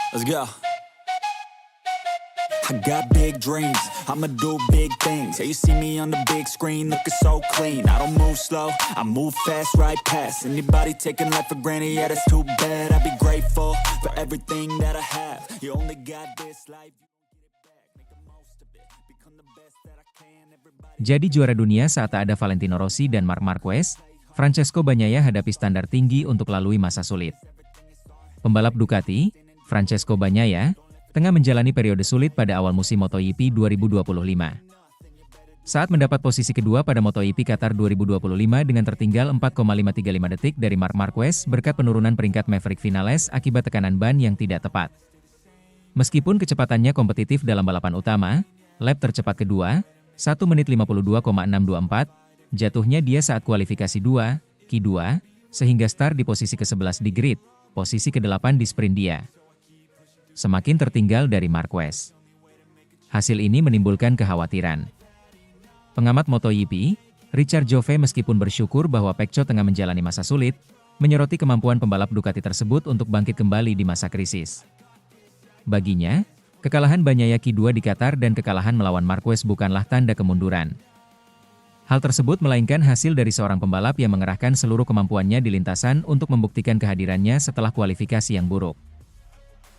Let's go. I got big dreams, I'ma do big things. Yeah, you see me on the big screen, looking so clean. I don't move slow, I move fast, right past anybody taking life for granted. Yeah, that's too bad. I'd be grateful for everything that I have. You only got this life, you don't get it back. Make the most of it, become the best that I can. Everybody. Jadi juara dunia saat tak ada Valentino Rossi dan Marc Marquez, Francesco Bagnaia hadapi standar tinggi untuk lalui masa sulit. Pembalap Ducati, Francesco Bagnaia, tengah menjalani periode sulit pada awal musim MotoGP 2025. Saat mendapat posisi kedua pada MotoGP Qatar 2025 dengan tertinggal 4,535 detik dari Marc Marquez berkat penurunan peringkat Maverick Vinales akibat tekanan ban yang tidak tepat. Meskipun kecepatannya kompetitif dalam balapan utama, lap tercepat kedua, 1 menit 52,624, jatuhnya dia saat kualifikasi 2, Q2, sehingga start di posisi ke-11 di grid, posisi ke-8 di sprint dia. Semakin tertinggal dari Marquez. Hasil ini menimbulkan kekhawatiran. Pengamat MotoGP, Richard Jove meskipun bersyukur bahwa Pecco tengah menjalani masa sulit, menyoroti kemampuan pembalap Ducati tersebut untuk bangkit kembali di masa krisis. Baginya, kekalahan Bagnaia Q2 di Qatar dan kekalahan melawan Marquez bukanlah tanda kemunduran. Hal tersebut melainkan hasil dari seorang pembalap yang mengerahkan seluruh kemampuannya di lintasan untuk membuktikan kehadirannya setelah kualifikasi yang buruk.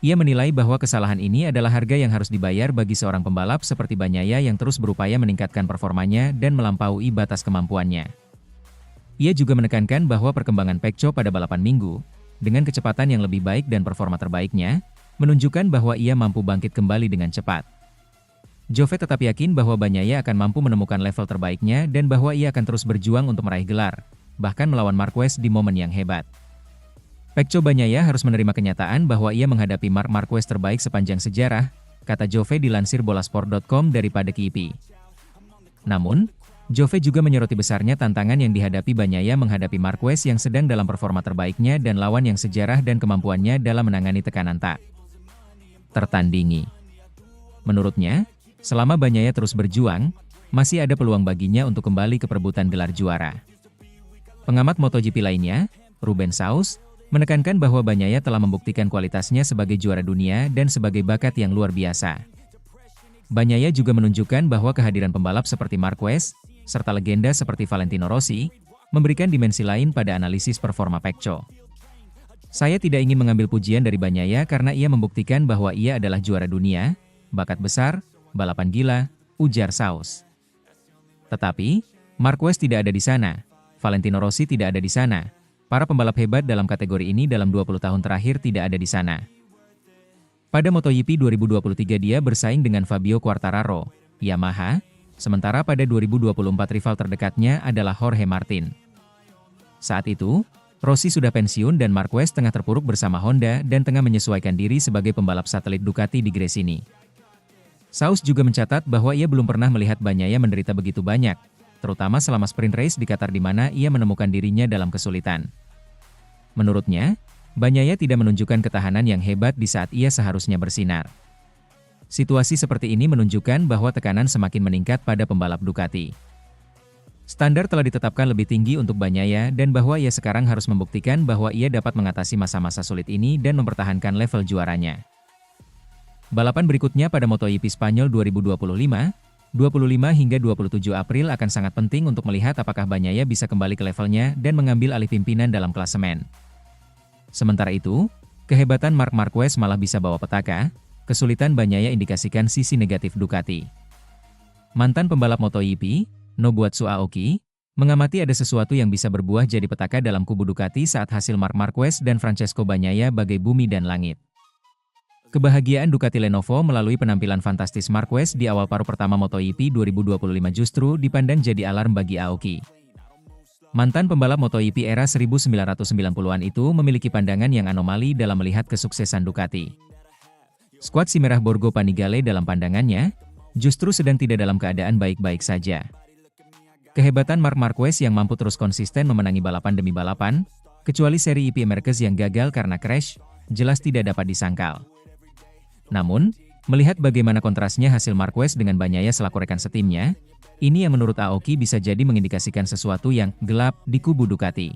Ia menilai bahwa kesalahan ini adalah harga yang harus dibayar bagi seorang pembalap seperti Bagnaia yang terus berupaya meningkatkan performanya dan melampaui batas kemampuannya. Ia juga menekankan bahwa perkembangan Pecco pada balapan Minggu, dengan kecepatan yang lebih baik dan performa terbaiknya, menunjukkan bahwa ia mampu bangkit kembali dengan cepat. Jove tetap yakin bahwa Bagnaia akan mampu menemukan level terbaiknya dan bahwa ia akan terus berjuang untuk meraih gelar, bahkan melawan Marquez di momen yang hebat. Pecco Bagnaia harus menerima kenyataan bahwa ia menghadapi Marc Marquez terbaik sepanjang sejarah, kata Jove dilansir bolasport.com dari Paddock.ip. Namun, Jove juga menyoroti besarnya tantangan yang dihadapi Bagnaia menghadapi Marquez yang sedang dalam performa terbaiknya dan lawan yang sejarah dan kemampuannya dalam menangani tekanan tak tertandingi. Menurutnya, selama Bagnaia terus berjuang, masih ada peluang baginya untuk kembali ke perebutan gelar juara. Pengamat MotoGP lainnya, Ruben Saus, menekankan bahwa Bagnaia telah membuktikan kualitasnya sebagai juara dunia dan sebagai bakat yang luar biasa. Bagnaia juga menunjukkan bahwa kehadiran pembalap seperti Marquez, serta legenda seperti Valentino Rossi, memberikan dimensi lain pada analisis performa Pecco. Saya tidak ingin mengambil pujian dari Bagnaia karena ia membuktikan bahwa ia adalah juara dunia, bakat besar, balapan gila, ujar Saus. Tetapi, Marquez tidak ada di sana, Valentino Rossi tidak ada di sana. Para pembalap hebat dalam kategori ini dalam 20 tahun terakhir tidak ada di sana. Pada MotoGP 2023 dia bersaing dengan Fabio Quartararo, Yamaha, sementara pada 2024 rival terdekatnya adalah Jorge Martin. Saat itu, Rossi sudah pensiun dan Marquez tengah terpuruk bersama Honda dan tengah menyesuaikan diri sebagai pembalap satelit Ducati di Gresini. Saus juga mencatat bahwa ia belum pernah melihat Bagnaia menderita begitu banyak, terutama selama sprint race di Qatar di mana ia menemukan dirinya dalam kesulitan. Menurutnya, Bagnaia tidak menunjukkan ketahanan yang hebat di saat ia seharusnya bersinar. Situasi seperti ini menunjukkan bahwa tekanan semakin meningkat pada pembalap Ducati. Standar telah ditetapkan lebih tinggi untuk Bagnaia dan bahwa ia sekarang harus membuktikan bahwa ia dapat mengatasi masa-masa sulit ini dan mempertahankan level juaranya. Balapan berikutnya pada MotoGP Spanyol 2025, 25 hingga 27 April akan sangat penting untuk melihat apakah Bagnaia bisa kembali ke levelnya dan mengambil alih pimpinan dalam klasemen. Sementara itu, kehebatan Marc Marquez malah bisa bawa petaka, kesulitan Bagnaia indikasikan sisi negatif Ducati. Mantan pembalap MotoGP, Nobuatsu Aoki, mengamati ada sesuatu yang bisa berbuah jadi petaka dalam kubu Ducati saat hasil Marc Marquez dan Francesco Bagnaia bagai bumi dan langit. Kebahagiaan Ducati Lenovo melalui penampilan fantastis Marquez di awal paruh pertama MotoGP 2025 justru dipandang jadi alarm bagi Aoki. Mantan pembalap MotoGP era 1990-an itu memiliki pandangan yang anomali dalam melihat kesuksesan Ducati. Skuad si merah Borgo Panigale dalam pandangannya, justru sedang tidak dalam keadaan baik-baik saja. Kehebatan Marc Marquez yang mampu terus konsisten memenangi balapan demi balapan, kecuali seri IP Marquez yang gagal karena crash, jelas tidak dapat disangkal. Namun, melihat bagaimana kontrasnya hasil Marquez dengan Bagnaia selaku rekan setimnya, ini yang menurut Aoki bisa jadi mengindikasikan sesuatu yang gelap di kubu Ducati.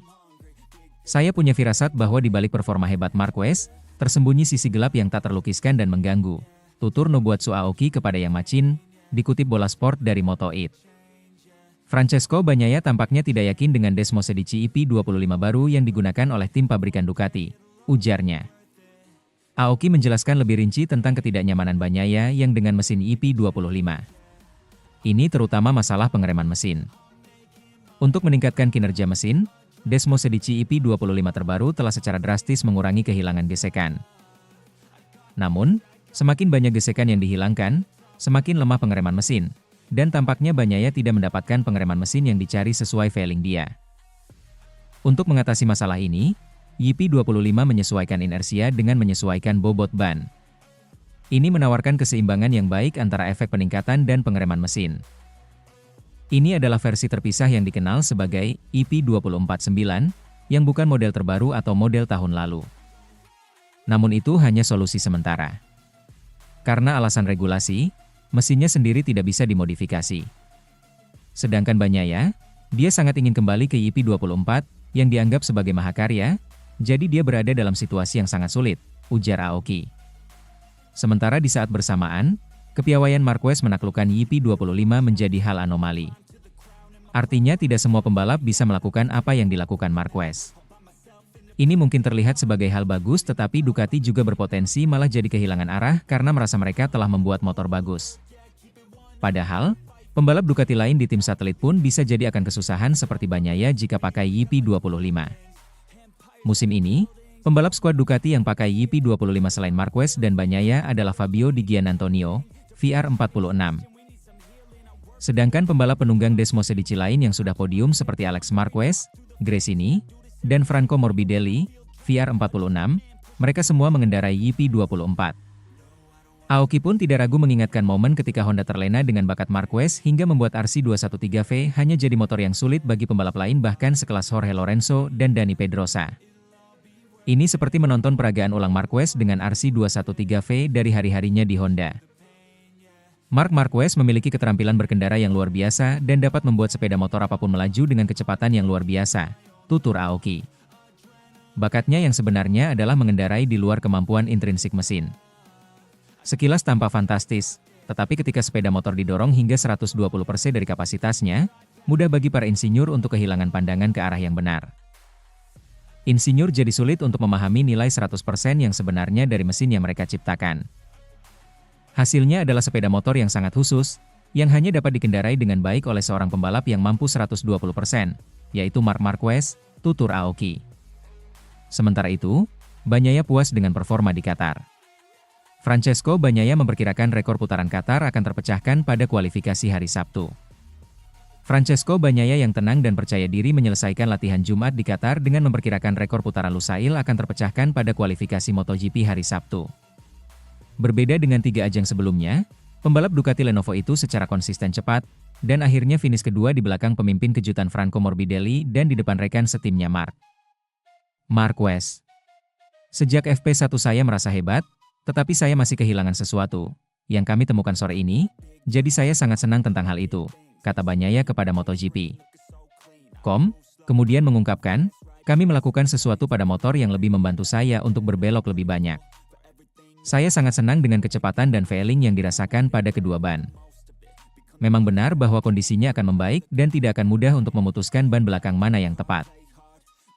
Saya punya firasat bahwa di balik performa hebat Marquez, tersembunyi sisi gelap yang tak terlukiskan dan mengganggu. Tutur Nobuatsu Aoki kepada Yang Machin, dikutip Bola Sport dari Moto8. Francesco Bagnaia tampaknya tidak yakin dengan Desmos edisi EP25 baru yang digunakan oleh tim pabrikan Ducati, ujarnya. Aoki menjelaskan lebih rinci tentang ketidaknyamanan Bagnaia yang dengan mesin EP25. Ini terutama masalah pengereman mesin. Untuk meningkatkan kinerja mesin, Desmos edisi EP25 terbaru telah secara drastis mengurangi kehilangan gesekan. Namun, semakin banyak gesekan yang dihilangkan, semakin lemah pengereman mesin, dan tampaknya Bagnaia tidak mendapatkan pengereman mesin yang dicari sesuai feeling dia. Untuk mengatasi masalah ini, YP25 menyesuaikan inersia dengan menyesuaikan bobot ban. Ini menawarkan keseimbangan yang baik antara efek peningkatan dan pengereman mesin. Ini adalah versi terpisah yang dikenal sebagai EP249, yang bukan model terbaru atau model tahun lalu. Namun itu hanya solusi sementara. Karena alasan regulasi, mesinnya sendiri tidak bisa dimodifikasi. Sedangkan Bagnaia, dia sangat ingin kembali ke EP24, yang dianggap sebagai mahakarya, jadi dia berada dalam situasi yang sangat sulit, ujar Aoki. Sementara di saat bersamaan, kepiawaian Marquez menaklukkan YP25 menjadi hal anomali. Artinya tidak semua pembalap bisa melakukan apa yang dilakukan Marquez. Ini mungkin terlihat sebagai hal bagus, tetapi Ducati juga berpotensi malah jadi kehilangan arah karena merasa mereka telah membuat motor bagus. Padahal, pembalap Ducati lain di tim satelit pun bisa jadi akan kesusahan seperti Bagnaia jika pakai YP25. Musim ini, pembalap skuad Ducati yang pakai YP25 selain Marquez dan Bagnaia adalah Fabio Di Giannantonio, VR46. Sedangkan pembalap penunggang Desmos edisi lain yang sudah podium seperti Alex Marquez, Gresini, dan Franco Morbidelli, VR46, mereka semua mengendarai YP24. Aoki pun tidak ragu mengingatkan momen ketika Honda terlena dengan bakat Marquez hingga membuat RC213V hanya jadi motor yang sulit bagi pembalap lain bahkan sekelas Jorge Lorenzo dan Dani Pedrosa. Ini seperti menonton peragaan ulang Marquez dengan RC213V dari hari-harinya di Honda. Marc Marquez memiliki keterampilan berkendara yang luar biasa dan dapat membuat sepeda motor apapun melaju dengan kecepatan yang luar biasa, tutur Aoki. Bakatnya yang sebenarnya adalah mengendarai di luar kemampuan intrinsik mesin. Sekilas tampak fantastis, tetapi ketika sepeda motor didorong hingga 120% dari kapasitasnya, mudah bagi para insinyur untuk kehilangan pandangan ke arah yang benar. Insinyur jadi sulit untuk memahami nilai 100% yang sebenarnya dari mesin yang mereka ciptakan. Hasilnya adalah sepeda motor yang sangat khusus, yang hanya dapat dikendarai dengan baik oleh seorang pembalap yang mampu 120%, yaitu Marc Marquez, tutur Aoki. Sementara itu, Bagnaia puas dengan performa di Qatar. Francesco Bagnaia memperkirakan rekor putaran Qatar akan terpecahkan pada kualifikasi hari Sabtu. Francesco Bagnaia yang tenang dan percaya diri menyelesaikan latihan Jumat di Qatar dengan memperkirakan rekor putaran Lusail akan terpecahkan pada kualifikasi MotoGP hari Sabtu. Berbeda dengan 3 ajang sebelumnya, pembalap Ducati Lenovo itu secara konsisten cepat, dan akhirnya finish kedua di belakang pemimpin kejutan Franco Morbidelli dan di depan rekan setimnya Marc Marquez. Sejak FP1 saya merasa hebat, tetapi saya masih kehilangan sesuatu, yang kami temukan sore ini, jadi saya sangat senang tentang hal itu, kata Bagnaia kepada MotoGP. Kemudian mengungkapkan, kami melakukan sesuatu pada motor yang lebih membantu saya untuk berbelok lebih banyak. Saya sangat senang dengan kecepatan dan feeling yang dirasakan pada kedua ban. Memang benar bahwa kondisinya akan membaik dan tidak akan mudah untuk memutuskan ban belakang mana yang tepat.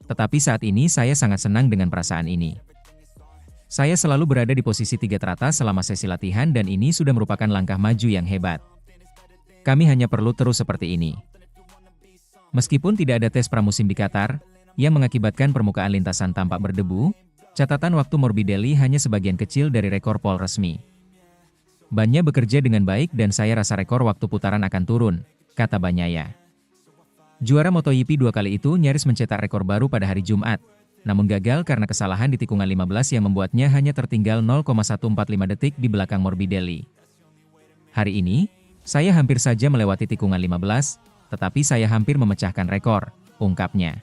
Tetapi saat ini saya sangat senang dengan perasaan ini. Saya selalu berada di posisi 3 teratas selama sesi latihan dan ini sudah merupakan langkah maju yang hebat. Kami hanya perlu terus seperti ini. Meskipun tidak ada tes pramusim di Qatar, yang mengakibatkan permukaan lintasan tampak berdebu, catatan waktu Morbidelli hanya sebagian kecil dari rekor pole resmi. Bannya bekerja dengan baik dan saya rasa rekor waktu putaran akan turun, kata Bagnaia. Juara MotoGP 2 kali itu nyaris mencetak rekor baru pada hari Jumat, namun gagal karena kesalahan di tikungan 15 yang membuatnya hanya tertinggal 0,145 detik di belakang Morbidelli. Hari ini, saya hampir saja melewati tikungan 15, tetapi saya hampir memecahkan rekor, ungkapnya.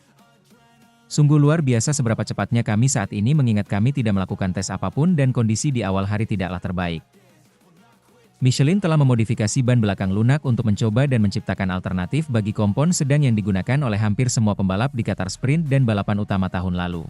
Sungguh luar biasa seberapa cepatnya kami saat ini mengingat kami tidak melakukan tes apapun dan kondisi di awal hari tidaklah terbaik. Michelin telah memodifikasi ban belakang lunak untuk mencoba dan menciptakan alternatif bagi kompon sedan yang digunakan oleh hampir semua pembalap di Qatar Sprint dan balapan utama tahun lalu.